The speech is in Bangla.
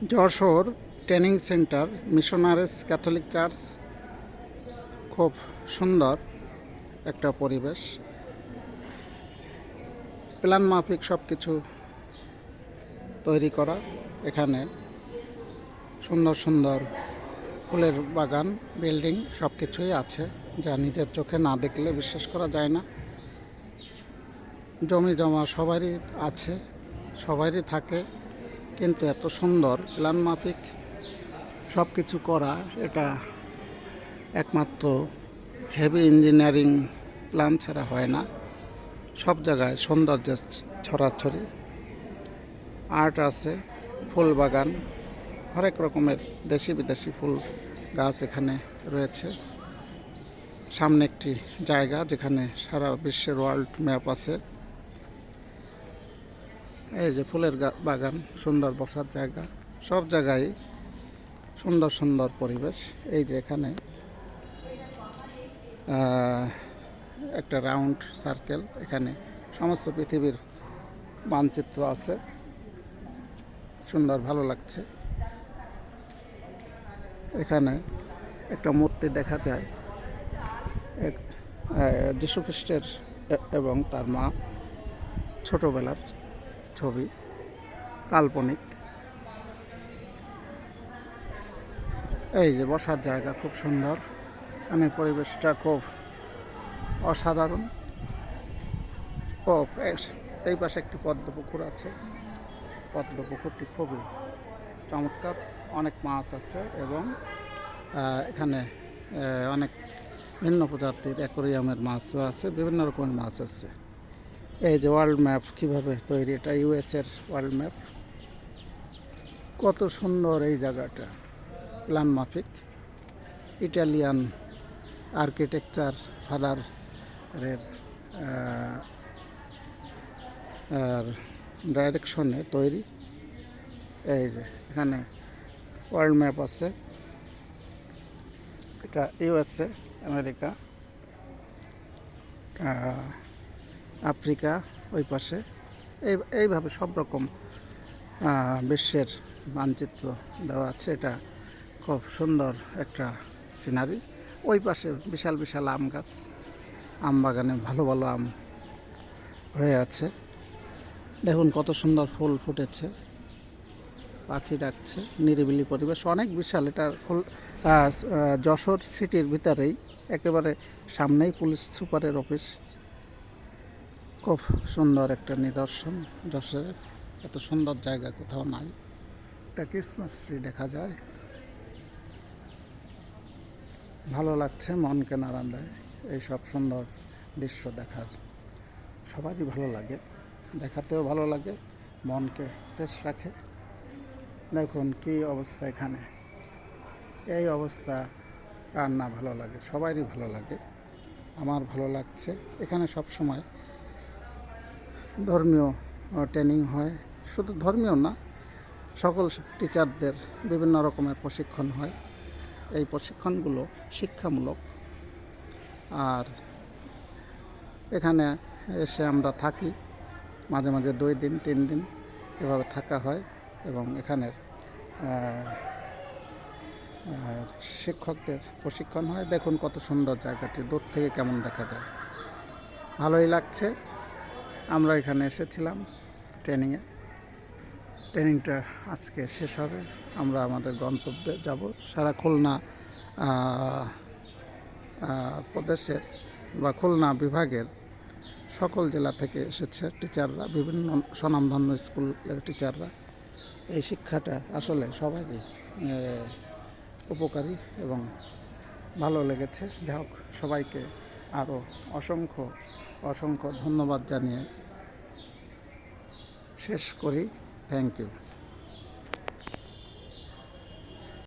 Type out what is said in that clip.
Jessore training centre missionaries Catholic church. খুব সুন্দর একটা পরিবেশ, প্ল্যান মাফিক সব কিছু তৈরি করা। এখানে সুন্দর সুন্দর ফুলের বাগান, বিল্ডিং সব কিছুই আছে, যা নিজের চোখে না দেখলে বিশ্বাস করা যায় না। জমি জমা সবারই আছে, সবারই থাকে, কিন্তু এত সুন্দর প্ল্যান মাফিক সব কিছু করা, এটা একমাত্র হেভি ইঞ্জিনিয়ারিং প্ল্যান ছাড়া হয় না। সব জায়গায় সৌন্দর্যের ছড়াছড়ি, আর্ট আছে, ফুল বাগান, হরেক রকমের দেশি বিদেশি ফুল গাছ এখানে রয়েছে। সামনে একটি জায়গা যেখানে সারা বিশ্বের ওয়ার্ল্ড ম্যাপ আছে। এই যে ফুলের বাগান, সুন্দর বসার জায়গা, সব জায়গায় সুন্দর সুন্দর পরিবেশ। এই যে এখানে একটা রাউন্ড সার্কেল, এখানে সমস্ত পৃথিবীর মানচিত্র আছে, সুন্দর ভালো লাগছে। এখানে একটা মূর্তি দেখা যায়, যীশু খ্রিস্টের এবং তার মা ছোটবেলার ছবি, কাল্পনিক। এই যে বসার জায়গা খুব সুন্দর, মানে পরিবেশটা খুব অসাধারণ। ও এই পাশে একটি পদ্ম পুকুর আছে, পদ্ম পুকুরটি খুবই চমৎকার, অনেক মাছ আছে এবং এখানে অনেক ভিন্ন প্রজাতির অ্যাকোরিয়ামের মাছও আছে, বিভিন্ন রকমের মাছ আছে। এই যে ওয়ার্ল্ড ম্যাপ কীভাবে তৈরি, এটা ইউএসের ওয়ার্ল্ড ম্যাপ। কত সুন্দর এই জায়গাটা, প্ল্যান মাফিক, ইটালিয়ান আর্কিটেকচার ফাদারের ডাইরেকশনে তৈরি। এই যে এখানে ওয়ার্ল্ড ম্যাপ আছে, এটা ইউএসএ, আমেরিকা, আফ্রিকা ওই পাশে, এইভাবে সব রকম বিশ্বের মানচিত্র দেওয়া আছে। এটা খুব সুন্দর একটা সিনারি। ওই পাশে বিশাল বিশাল আম গাছ, আম বাগানে ভালো ভালো আম হয়ে আছে। দেখুন কত সুন্দর ফুল ফুটেছে, পাখি ডাকছে, নিরিবিলি পরিবেশ, অনেক বিশাল। এটা যশোর সিটির ভিতরেই, একেবারে সামনেই পুলিশ সুপারের অফিস। খুব সুন্দর একটা নিদর্শন যশোরের, এত সুন্দর জায়গা কোথাও নাই। একটা ক্রিসমাস ট্রি দেখা যায়, ভালো লাগছে, মনকে নাড়া দেয়। এইসব সুন্দর দৃশ্য দেখার সবারই ভালো লাগে, দেখাতেও ভালো লাগে, মনকে ফ্রেশ রাখে। দেখুন কি অবস্থা এখানে, এই অবস্থা কার না ভালো লাগে, সবারই ভালো লাগে, আমার ভালো লাগছে। এখানে সব সময় ধর্মীয় ট্রেনিং হয়, শুধু ধর্মীয় না, সকল টিচারদের বিভিন্ন রকমের প্রশিক্ষণ হয়। এই প্রশিক্ষণগুলো শিক্ষামূলক। আর এখানে এসে আমরা থাকি, মাঝে মাঝে 2 দিন 3 দিন এভাবে থাকা হয় এবং এখানের শিক্ষকদের প্রশিক্ষণ হয়। দেখুন কত সুন্দর জায়গাটি, দূর থেকে কেমন দেখা যায়, ভালোই লাগছে। আমরা এখানে এসেছিলাম ট্রেনিংটা আজকে শেষ হবে, আমরা আমাদের গন্তব্যে যাব। সারা খুলনা প্রদেশের বা খুলনা বিভাগের সকল জেলা থেকে এসেছে টিচাররা, বিভিন্ন স্বনামধন্য স্কুলের টিচাররা। এই শিক্ষাটা আসলে সবারই উপকারী এবং ভালো লেগেছে। যাই হোক, সবাইকে আরও অসংখ্য অসংখ্য ধন্যবাদ জানিয়ে শেষ করি। Thank you.